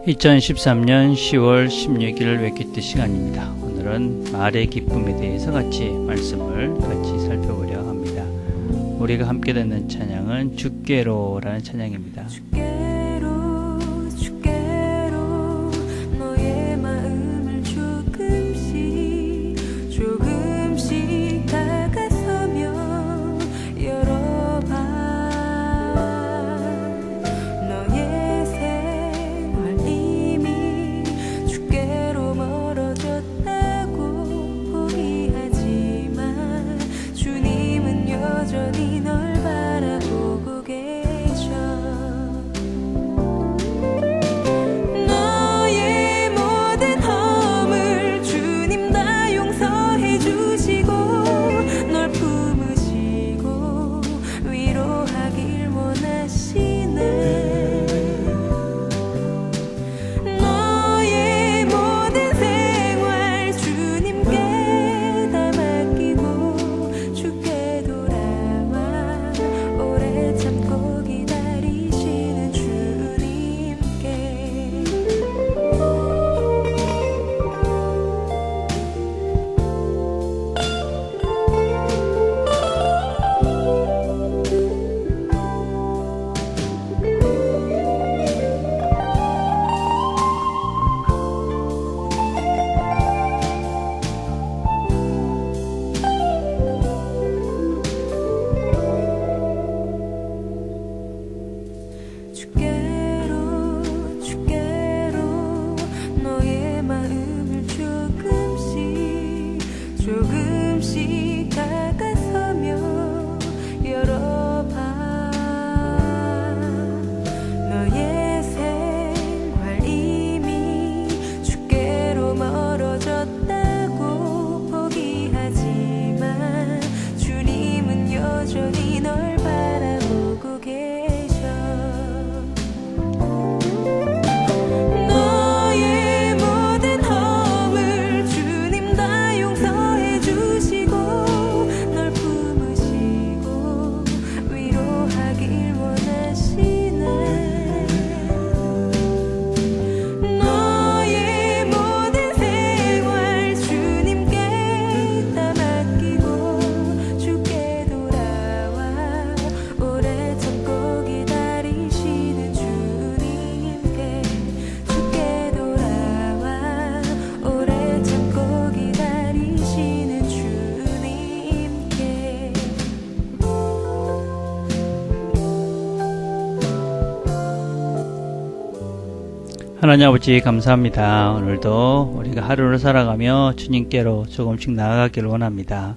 2013년 10월 16일 웨키트 시간입니다. 오늘은 말의 기쁨에 대해서 말씀을 같이 살펴보려 합니다. 우리가 함께 듣는 찬양은 주께로라는 찬양입니다. 조금씩 다가서며 열어봐. 너의 생활 이미 주께로 멀어졌다고 포기하지만 주님은 여전히 널 바라보고 계셔. 하나님 아버지 감사합니다. 오늘도 우리가 하루를 살아가며 주님께로 조금씩 나아가기를 원합니다.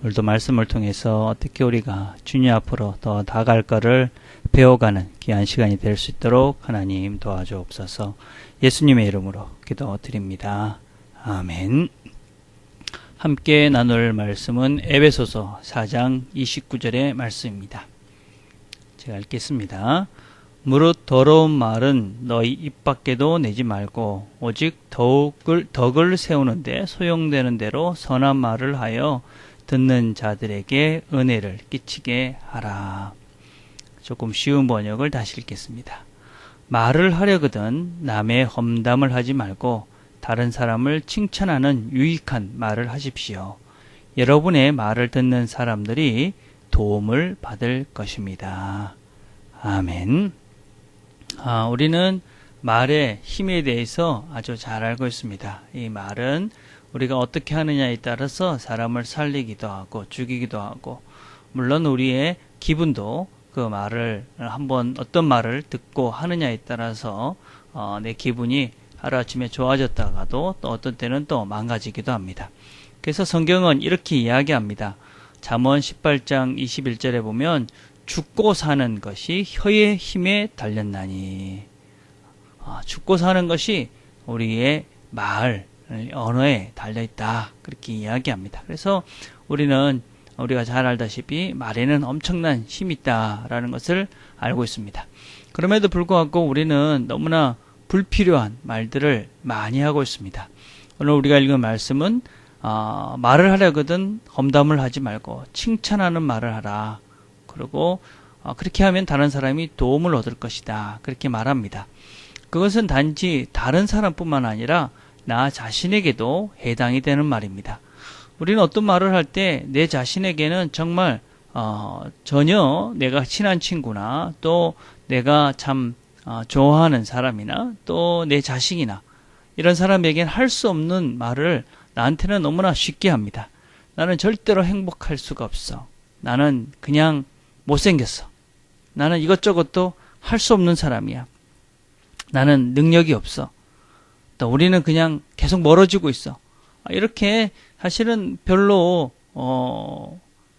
오늘도 말씀을 통해서 어떻게 우리가 주님 앞으로 더 나아갈 것을 배워가는 귀한 시간이 될 수 있도록 하나님 도와주옵소서. 예수님의 이름으로 기도드립니다. 아멘. 함께 나눌 말씀은 에베소서 4장 29절의 말씀입니다. 제가 읽겠습니다. 무릇 더러운 말은 너희 입 밖에도 내지 말고 오직 덕을 세우는데 소용되는 대로 선한 말을 하여 듣는 자들에게 은혜를 끼치게 하라. 조금 쉬운 번역을 다시 읽겠습니다. 말을 하려거든 남의 험담을 하지 말고 다른 사람을 칭찬하는 유익한 말을 하십시오. 여러분의 말을 듣는 사람들이 도움을 받을 것입니다. 아멘. 우리는 말의 힘에 대해서 아주 잘 알고 있습니다. 이 말은 우리가 어떻게 하느냐에 따라서 사람을 살리기도 하고 죽이기도 하고, 물론 우리의 기분도 그 말을 한번 어떤 말을 듣고 하느냐에 따라서 내 기분이 하루아침에 좋아졌다가도 또 어떤 때는 또 망가지기도 합니다. 그래서 성경은 이렇게 이야기합니다. 잠언 18장 21절에 보면 죽고 사는 것이 혀의 힘에 달렸나니. 죽고 사는 것이 우리의 말, 언어에 달려있다. 그렇게 이야기합니다. 그래서 우리가 잘 알다시피 말에는 엄청난 힘이 있다라는 것을 알고 있습니다. 그럼에도 불구하고 우리는 너무나 불필요한 말들을 많이 하고 있습니다. 오늘 우리가 읽은 말씀은 말을 하려거든 험담을 하지 말고 칭찬하는 말을 하라. 그리고 그렇게 하면 다른 사람이 도움을 얻을 것이다. 그렇게 말합니다. 그것은 단지 다른 사람뿐만 아니라 나 자신에게도 해당이 되는 말입니다. 우리는 어떤 말을 할 때 내 자신에게는 정말 전혀 내가 친한 친구나 또 내가 참 좋아하는 사람이나 또 내 자식이나 이런 사람에게는 할 수 없는 말을 나한테는 너무나 쉽게 합니다. 나는 절대로 행복할 수가 없어. 나는 그냥 못생겼어. 나는 이것저것도 할 수 없는 사람이야. 나는 능력이 없어. 또 우리는 그냥 계속 멀어지고 있어. 이렇게 사실은 별로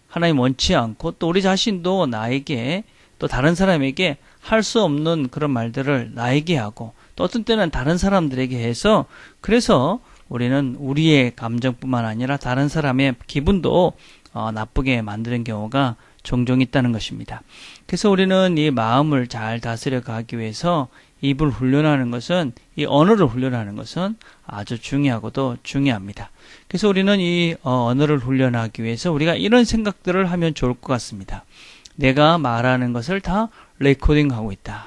하나님 원치 않고 또 우리 자신도 나에게 또 다른 사람에게 할 수 없는 그런 말들을 나에게 하고 또 어떤 때는 다른 사람들에게 해서 그래서 우리는 우리의 감정뿐만 아니라 다른 사람의 기분도 나쁘게 만드는 경우가 종종 있다는 것입니다. 그래서 우리는 이 마음을 잘 다스려 가기 위해서 입을 훈련하는 것은 이 언어를 훈련하는 것은 아주 중요하고도 중요합니다. 그래서 우리는 이 언어를 훈련하기 위해서 우리가 이런 생각들을 하면 좋을 것 같습니다. 내가 말하는 것을 다 레코딩하고 있다.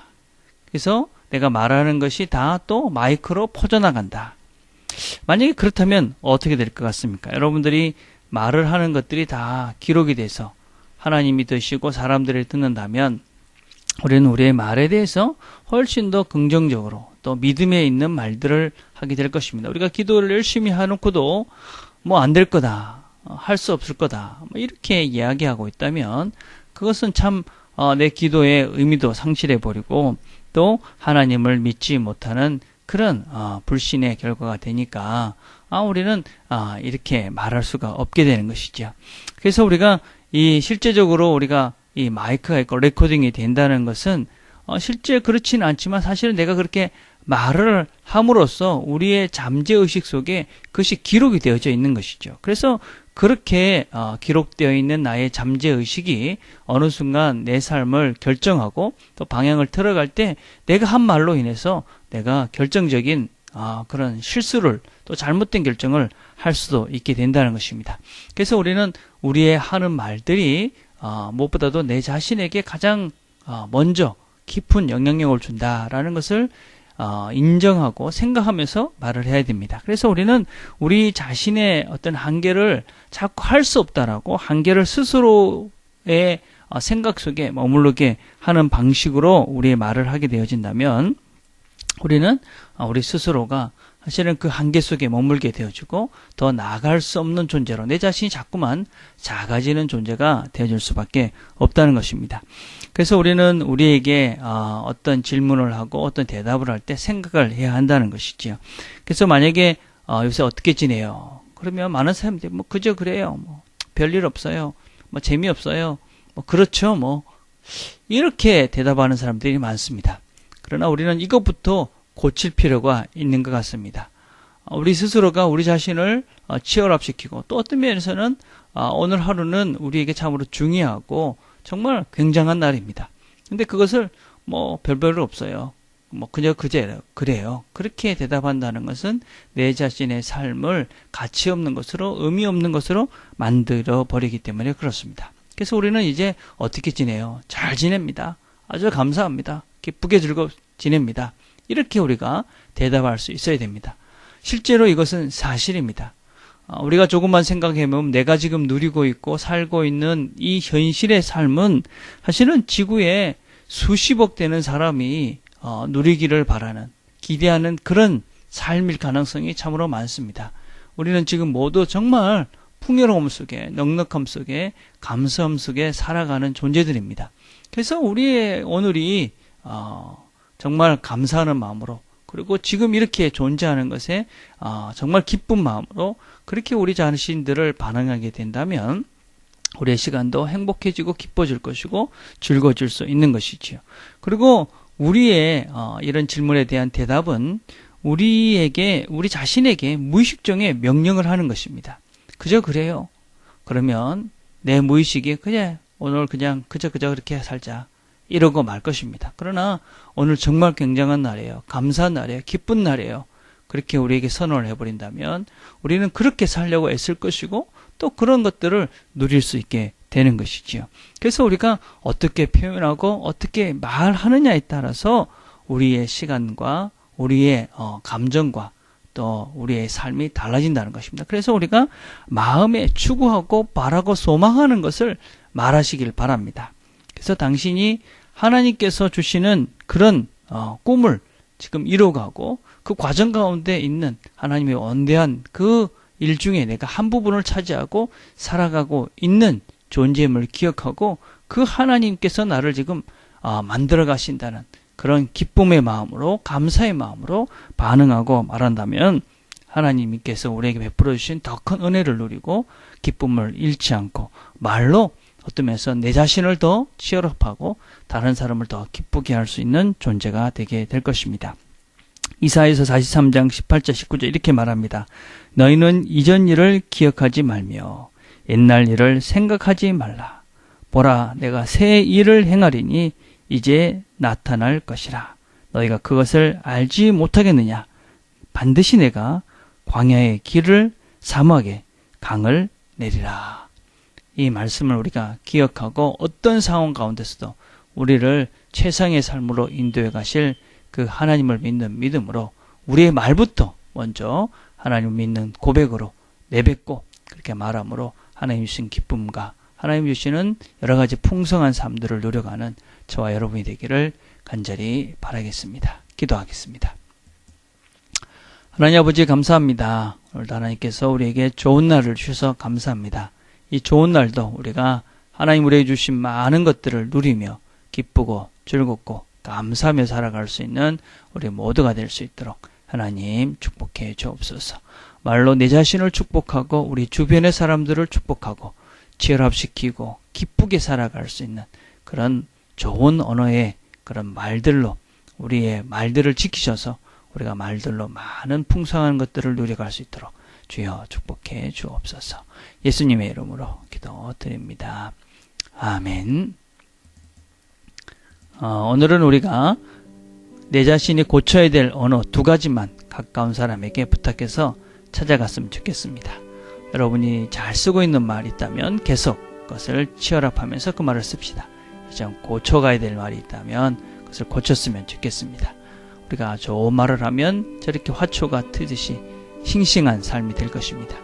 그래서 내가 말하는 것이 다 또 마이크로 퍼져나간다. 만약에 그렇다면 어떻게 될 것 같습니까? 여러분들이 말을 하는 것들이 다 기록이 돼서 하나님이 드시고 사람들이 듣는다면 우리는 우리의 말에 대해서 훨씬 더 긍정적으로 또 믿음에 있는 말들을 하게 될 것입니다. 우리가 기도를 열심히 해놓고도 뭐 안 될 거다, 할 수 없을 거다 이렇게 이야기하고 있다면 그것은 참 내 기도의 의미도 상실해 버리고 또 하나님을 믿지 못하는 그런 불신의 결과가 되니까 우리는 이렇게 말할 수가 없게 되는 것이죠. 그래서 우리가 이 실제적으로 우리가 이 마이크가 있고 레코딩이 된다는 것은 실제 그렇지는 않지만 사실은 내가 그렇게 말을 함으로써 우리의 잠재의식 속에 그것이 기록이 되어져 있는 것이죠. 그래서 그렇게 기록되어 있는 나의 잠재의식이 어느 순간 내 삶을 결정하고 또 방향을 틀어갈 때 내가 한 말로 인해서 내가 결정적인 그런 실수를 또 잘못된 결정을 할 수도 있게 된다는 것입니다. 그래서 우리는 우리의 하는 말들이 무엇보다도 내 자신에게 가장 먼저 깊은 영향력을 준다라는 것을 인정하고 생각하면서 말을 해야 됩니다. 그래서 우리는 우리 자신의 어떤 한계를 자꾸 할 수 없다라고 한계를 스스로의 생각 속에 머무르게 하는 방식으로 우리의 말을 하게 되어진다면 우리는 우리 스스로가 사실은 그 한계 속에 머물게 되어지고 더 나아갈 수 없는 존재로 내 자신이 자꾸만 작아지는 존재가 되어질 수밖에 없다는 것입니다. 그래서 우리는 우리에게 어떤 질문을 하고 어떤 대답을 할 때 생각을 해야 한다는 것이지요. 그래서 만약에 요새 어떻게 지내요? 그러면 많은 사람들이 뭐 그저 그래요. 뭐 별일 없어요. 뭐 재미없어요. 뭐 그렇죠. 뭐 이렇게 대답하는 사람들이 많습니다. 그러나 우리는 이것부터 고칠 필요가 있는 것 같습니다. 우리 스스로가 우리 자신을 치열합시키고 또 어떤 면에서는 오늘 하루는 우리에게 참으로 중요하고 정말 굉장한 날입니다. 근데 그것을 뭐 별별 없어요. 뭐 그저 그래요. 그렇게 대답한다는 것은 내 자신의 삶을 가치 없는 것으로 의미 없는 것으로 만들어 버리기 때문에 그렇습니다. 그래서 우리는 이제 어떻게 지내요? 잘 지냅니다. 아주 감사합니다. 기쁘게 즐겁게 지냅니다. 이렇게 우리가 대답할 수 있어야 됩니다. 실제로 이것은 사실입니다. 우리가 조금만 생각해보면 내가 지금 누리고 있고 살고 있는 이 현실의 삶은 사실은 지구에 수십억 되는 사람이 누리기를 바라는 기대하는 그런 삶일 가능성이 참으로 많습니다. 우리는 지금 모두 정말 풍요로움 속에 넉넉함 속에 감사함 속에 살아가는 존재들입니다. 그래서 우리의 오늘이 정말 감사하는 마음으로 그리고 지금 이렇게 존재하는 것에 정말 기쁜 마음으로 그렇게 우리 자신들을 반응하게 된다면 우리의 시간도 행복해지고 기뻐질 것이고 즐거워질 수 있는 것이지요. 그리고 우리의 이런 질문에 대한 대답은 우리 자신에게 무의식중에 명령을 하는 것입니다. 그저 그래요. 그러면 내 무의식이 그냥 오늘 그냥 그저 그렇게 살자. 이러고 말 것입니다. 그러나 오늘 정말 굉장한 날이에요. 감사한 날이에요. 기쁜 날이에요. 그렇게 우리에게 선언을 해버린다면 우리는 그렇게 살려고 애쓸 것이고 또 그런 것들을 누릴 수 있게 되는 것이지요. 그래서 우리가 어떻게 표현하고 어떻게 말하느냐에 따라서 우리의 시간과 우리의 감정과 또 우리의 삶이 달라진다는 것입니다. 그래서 우리가 마음에 추구하고 바라고 소망하는 것을 말하시길 바랍니다. 그래서 당신이 하나님께서 주시는 그런 꿈을 지금 이뤄가고 그 과정 가운데 있는 하나님의 원대한 그 일 중에 내가 한 부분을 차지하고 살아가고 있는 존재임을 기억하고 그 하나님께서 나를 지금 만들어 가신다는 그런 기쁨의 마음으로 감사의 마음으로 반응하고 말한다면 하나님께서 우리에게 베풀어 주신 더 큰 은혜를 누리고 기쁨을 잃지 않고 말로 어떤 면에서 내 자신을 더 치열업하고 다른 사람을 더 기쁘게 할 수 있는 존재가 되게 될 것입니다. 이사야서 43장 18절 19절 이렇게 말합니다. 너희는 이전 일을 기억하지 말며 옛날 일을 생각하지 말라. 보라, 내가 새 일을 행하리니 이제 나타날 것이라. 너희가 그것을 알지 못하겠느냐? 반드시 내가 광야의 길을 사막에 강을 내리라. 이 말씀을 우리가 기억하고 어떤 상황 가운데서도 우리를 최상의 삶으로 인도해 가실 그 하나님을 믿는 믿음으로 우리의 말부터 먼저 하나님을 믿는 고백으로 내뱉고 그렇게 말함으로 하나님 주신 기쁨과 하나님 주시는 여러 가지 풍성한 삶들을 누려가는 저와 여러분이 되기를 간절히 바라겠습니다. 기도하겠습니다. 하나님 아버지 감사합니다. 오늘도 하나님께서 우리에게 좋은 날을 주셔서 감사합니다. 이 좋은 날도 우리가 하나님 우리에게 주신 많은 것들을 누리며 기쁘고 즐겁고 감사하며 살아갈 수 있는 우리 모두가 될 수 있도록 하나님 축복해 주옵소서. 말로 내 자신을 축복하고 우리 주변의 사람들을 축복하고 치열합시키고 기쁘게 살아갈 수 있는 그런 좋은 언어의 그런 말들로 우리의 말들을 지키셔서 우리가 말들로 많은 풍성한 것들을 누려갈 수 있도록 주여 축복해 주옵소서. 예수님의 이름으로 기도드립니다. 아멘. 오늘은 우리가 내 자신이 고쳐야 될 언어 2가지만 가까운 사람에게 부탁해서 찾아갔으면 좋겠습니다. 여러분이 잘 쓰고 있는 말이 있다면 계속 그것을 치열합하면서 그 말을 씁시다. 좀 고쳐가야 될 말이 있다면 그것을 고쳤으면 좋겠습니다. 우리가 좋은 말을 하면 저렇게 화초가 트듯이 싱싱한 삶이 될 것입니다.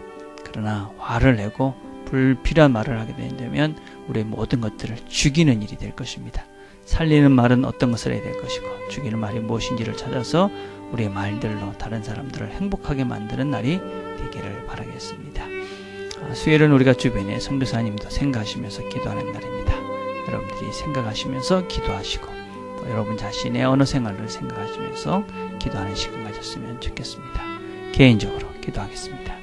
그러나 화를 내고 불필요한 말을 하게 된다면 우리의 모든 것들을 죽이는 일이 될 것입니다. 살리는 말은 어떤 것을 해야 될 것이고 죽이는 말이 무엇인지를 찾아서 우리의 말들로 다른 사람들을 행복하게 만드는 날이 되기를 바라겠습니다. 수요일은 우리가 주변에 선교사님도 생각하시면서 기도하는 날입니다. 여러분들이 생각하시면서 기도하시고 또 여러분 자신의 언어 생활을 생각하시면서 기도하는 시간 가졌으면 좋겠습니다. 개인적으로 기도하겠습니다.